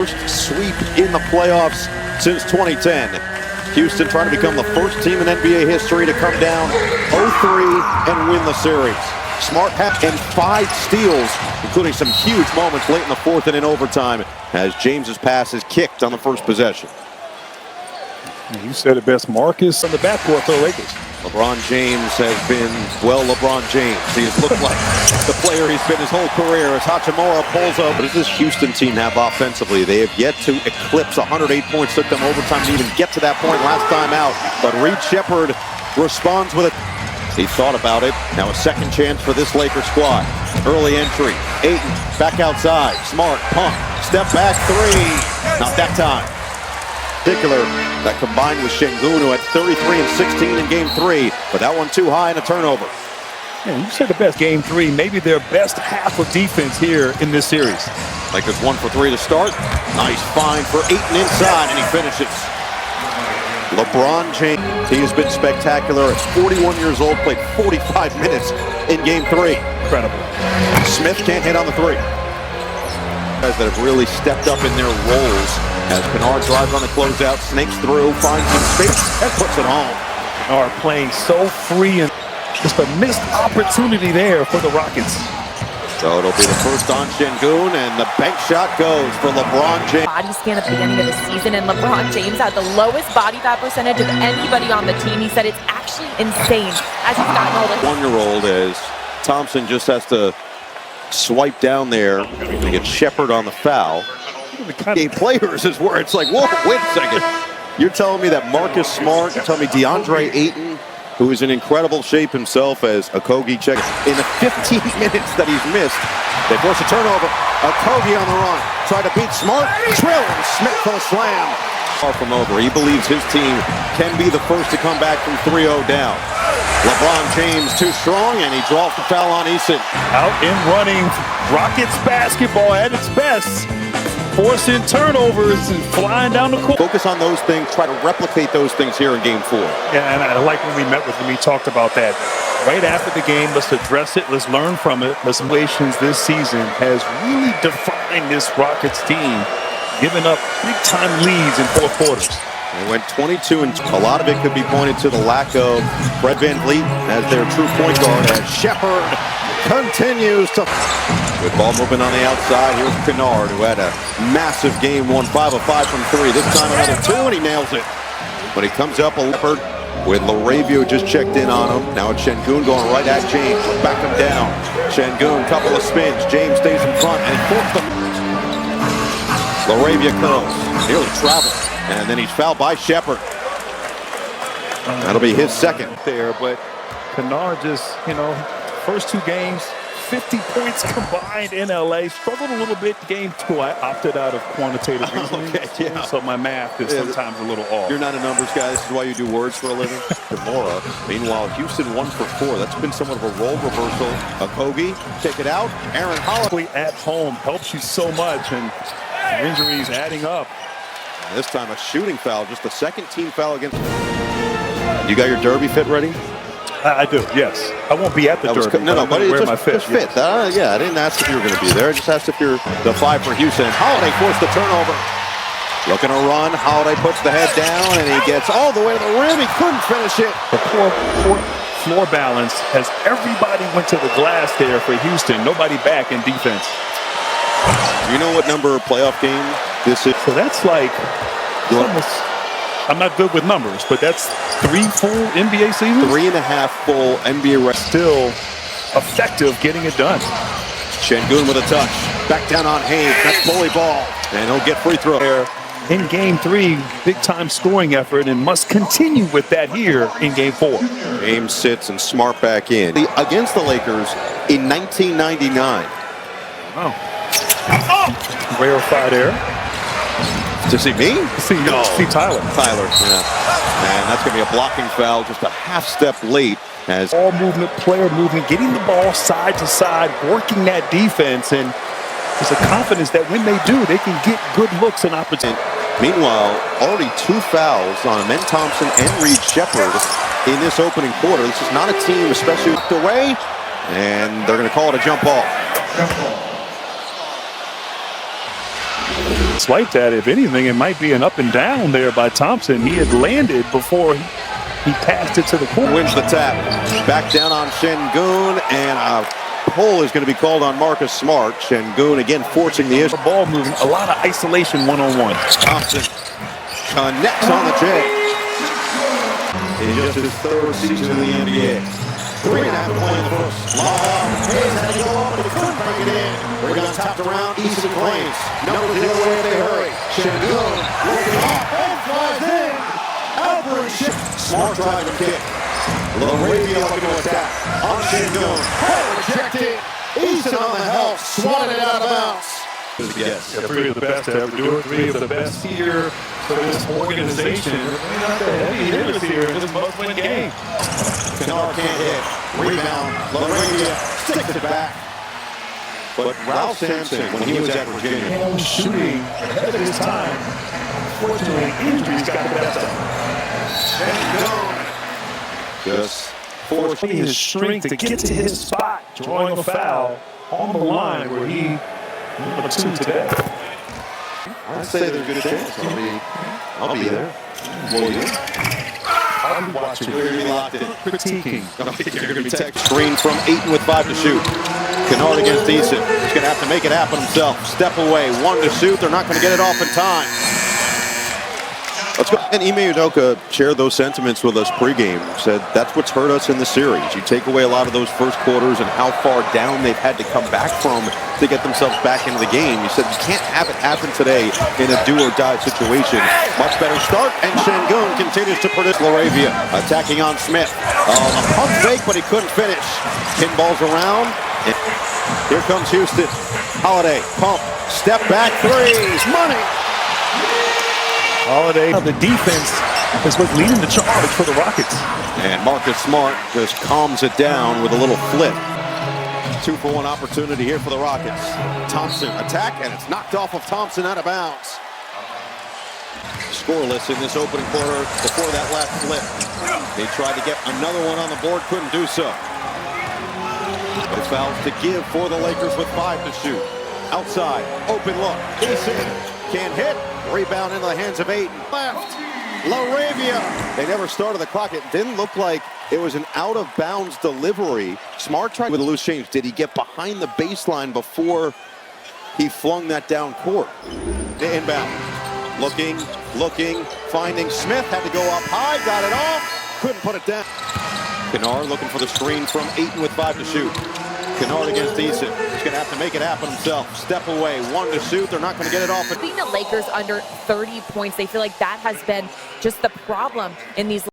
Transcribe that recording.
First sweep in the playoffs since 2010. Houston trying to become the first team in NBA history to come down 0-3 and win the series. Smart had 5 steals, including some huge moments late in the fourth and in overtime as James's pass is kicked on the first possession. You said it best, Marcus on the backcourt for the Lakers. LeBron James has been, well, LeBron James. He has looked like the player he's been his whole career as Hachimura pulls up. What does this Houston team have offensively? They have yet to eclipse 108 points. Took them overtime to even get to that point last time out. But Reed Sheppard responds with it. He thought about it. Now a second chance for this Lakers squad. Early entry. Ayton back outside. Smart pump. Step back three. Not that time. Particular that combined with Şengün, who had 33 and 16 in game 3, but that one too high and a turnover. Yeah, you said the best game 3, maybe their best half of defense here in this series. Lakers 1 for 3 to start. Nice find for Ayton inside, and he finishes. LeBron James, he has been spectacular. At 41 years old, played 45 minutes in game 3. Incredible. Smith can't hit on the 3. Guys that have really stepped up in their roles. As Kennard drives on the closeout, snakes through, finds some space, and puts it home. Kennard playing so free, and just a missed opportunity there for the Rockets. So it'll be the first on Şengün, and the bank shot goes for LeBron James. Body scan at the beginning of the season, and LeBron James had the lowest body fat percentage of anybody on the team. He said it's actually insane as he's gotten older. 1-year-old as Thompson just has to swipe down there to get Sheppard on the foul. Game players is where it's like, whoa, wait a second. You're telling me that Marcus Smart, you're telling me DeAndre Ayton, who is in incredible shape himself as Okogie checks. In the 15 minutes that he's missed, they force a turnover. Okogie on the run. Try to beat Smart. Trill and Smith for the slam. Far from over. He believes his team can be the first to come back from 3-0 down. LeBron James too strong, and he draws the foul on Eason. Out and running. Rockets basketball at its best. Forcing turnovers and flying down the court. Focus on those things. Try to replicate those things here in Game 4. Yeah, and I like when we met with him, we talked about that. Right after the game, let's address it. Let's learn from it. The situations this season has really defined this Rockets team, giving up big-time leads in fourth quarters. They went 22, and a lot of it could be pointed to the lack of Fred VanVleet as their true point guard. As Sheppard continues to... With ball moving on the outside, here's Kennard, who had a massive game, won 5 of 5 from 3. This time another 2, and he nails it. But he comes up a leopard with LaRavio just checked in on him. Now it's Şengün going right at James. Back him down. Şengün, couple of spins. James stays in front, and he forced him. LaRavio curls. Nearly traveled. And then he's fouled by Sheppard. That'll be his second. There, but Kennard just, first 2 games, 50 points combined in LA. Struggled a little bit game 2. I opted out of quantitative reasoning. Okay, yeah. So my math is sometimes a little off. You're not a numbers guy. This is why you do words for a living. Demora. Meanwhile, Houston 1 for 4. That's been somewhat of a role reversal. Okogie, take it out. Aaron Holiday at home helps you so much, and injuries adding up. And this time a shooting foul, just the second team foul against. You got your derby fit ready? I do, yes. I won't be at the derby. But it's just fit. Yes. Yeah, I didn't ask if you were going to be there. I just asked if you're the 5 for Houston. Holiday forced the turnover. Looking to run. Holiday puts the head down, and he gets all the way to the rim. He couldn't finish it. The poor floor balance has everybody went to the glass there for Houston. Nobody back in defense. Do you know what number playoff game this is? So that's like almost. I'm not good with numbers, but that's 3 full NBA seasons? 3.5 full NBA records. Still effective getting it done. Şengün with a touch. Back down on Hayes. That's bully ball. And he'll get free throw. In game 3, big-time scoring effort, and must continue with that here in game 4. James sits and Smart back in. Against the Lakers in 1999. Oh. Rarefied air. To see me? See Tyler. Tyler, yeah. And that's going to be a blocking foul, just a half step late. As ball movement, player movement, getting the ball side to side, working that defense, and there's a confidence that when they do, they can get good looks and opportunities. Meanwhile, already 2 fouls on Men Thompson and Reed Sheppard in this opening quarter. This is not a team, especially away, and they're going to call it a jump ball. Slight that, if anything, it might be an up and down there by Thompson. He had landed before he passed it to the corner. Wins the tap. Back down on Şengün, and a pull is going to be called on Marcus Smart. Şengün again forcing the issue. Ball moving, a lot of isolation one-on-one. Thompson connects on the J. In just his third season in the NBA. 3.5 point in the first. Hayes had to go up, but he couldn't bring it in. Rebound tapped around, Easton claims. Numbers the other way if they hurry. Şengün looking off and flies in. Apr Smart drive and kick. LaRavia looking to attack. On Şengün. Rejected. Easton on the help. Swatted it out of bounds. Yes. Yeah, 3 of the best to ever do it. 3 of the best here for this organization. They're not the heavy hitters here in this must-win game. Kennard can't hit. Rebound. LaRavia sticks it back. But Ralph Sampson, when he was at Virginia, was shooting ahead of his time. Unfortunately, injuries got the best of him. just forcing his strength to get to his spot, drawing a foul on the line where he number 2 today. I'd say there's a good chance. I'll be there. Will you? I'll be watching. You're going to be locked in. Critiquing. You're going to be texting. Screen from Ayton with 5 to shoot. Kennard against Easton. He's going to have to make it happen himself. Step away, 1 to shoot. They're not going to get it off in time. Let's go. And Ime Udoka shared those sentiments with us pregame. Said that's what's hurt us in the series. You take away a lot of those first quarters and how far down they've had to come back from to get themselves back into the game. He said you can't have it happen today in a do-or-die situation. Much better start, and Şengün continues to produce. LaRavia attacking on Smith. A pump fake, but he couldn't finish. Pinballs around. And here comes Houston. Holiday, pump, step back, threes, money. Holiday, the defense is what's leading the charge for the Rockets. And Marcus Smart just calms it down with a little flip. 2-for-1 opportunity here for the Rockets. Thompson attack, and it's knocked off of Thompson out of bounds. Scoreless in this opening quarter before that last flip. They tried to get another one on the board, couldn't do so. No fouls to give for the Lakers with 5 to shoot. Outside, open look. Easton can't hit. Rebound into the hands of Ayton. Left. LaRavia. They never started the clock. It didn't look like it was an out-of-bounds delivery. Smart tried with a loose change. Did he get behind the baseline before he flung that down court? Inbound. Looking, finding Smith. Had to go up high. Got it off. Couldn't put it down. Kennard looking for the screen from Ayton with 5 to shoot. Kennard against Easton. He's going to have to make it happen himself. Step away, 1 to shoot. They're not going to get it off. Being the Lakers under 30 points, they feel like that has been just the problem in these